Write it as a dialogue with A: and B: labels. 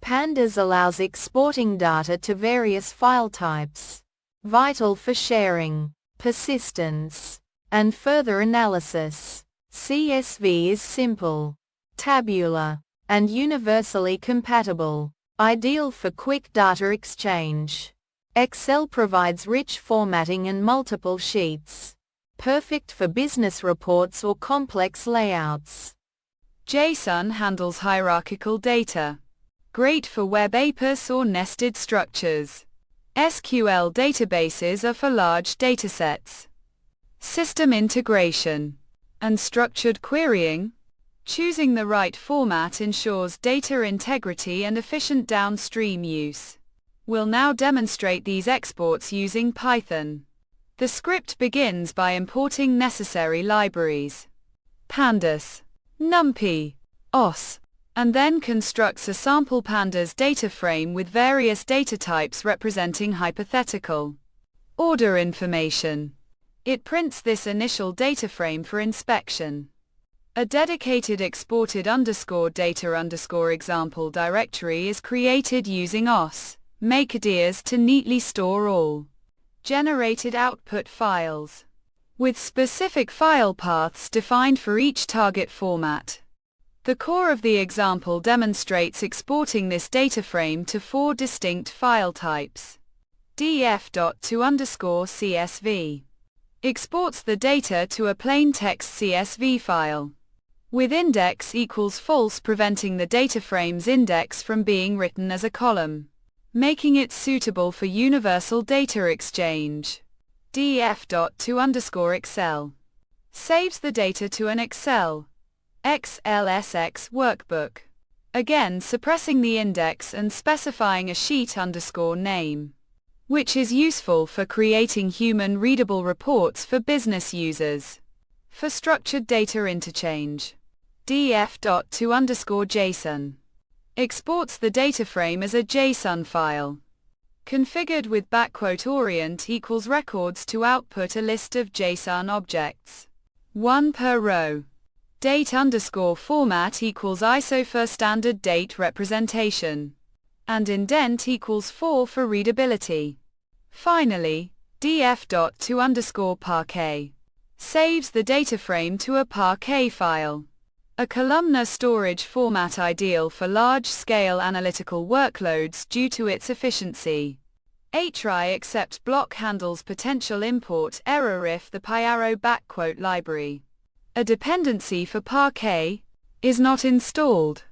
A: Pandas allows exporting data to various file types, vital for sharing, persistence, and further analysis. CSV is simple, tabular, and universally compatible, ideal for quick data exchange. Excel provides rich formatting and multiple sheets, perfect for business reports or complex layouts.
B: JSON handles hierarchical data, great for web apis or nested structures. SQL databases are for large datasets. System integration and structured querying. Choosing the right format ensures data integrity and efficient downstream use. We'll now demonstrate these exports using Python. The script begins by importing necessary libraries: pandas, numpy, os, and then constructs a sample pandas data frame with various data types representing hypothetical order information. It prints this initial data frame for inspection. A dedicated exported _data example directory is created using os makeadirs to neatly store all generated output files, with specific file paths defined for each target format. The core of the example demonstrates exporting this data frame to 4 distinct file types. df.to_csv exports the data to a plain text CSV file, with index equals false, preventing the data frame's index from being written as a column, making it suitable for universal data exchange. df.to_excel saves the data to an Excel XLSX workbook, again suppressing the index and specifying a sheet_name, which is useful for creating human-readable reports for business users. For structured data interchange, df.to_JSON exports the data frame as a JSON file, configured with !orient equals records to output a list of JSON objects, 1 per row. Date_format equals ISO for standard date representation, and indent equals 4 for readability. Finally, df.to_parquet saves the data frame to a Parquet file, a columnar storage format ideal for large-scale analytical workloads due to its efficiency. Try except block handles potential import error if the pyaro library, a dependency for Parquet, is not installed.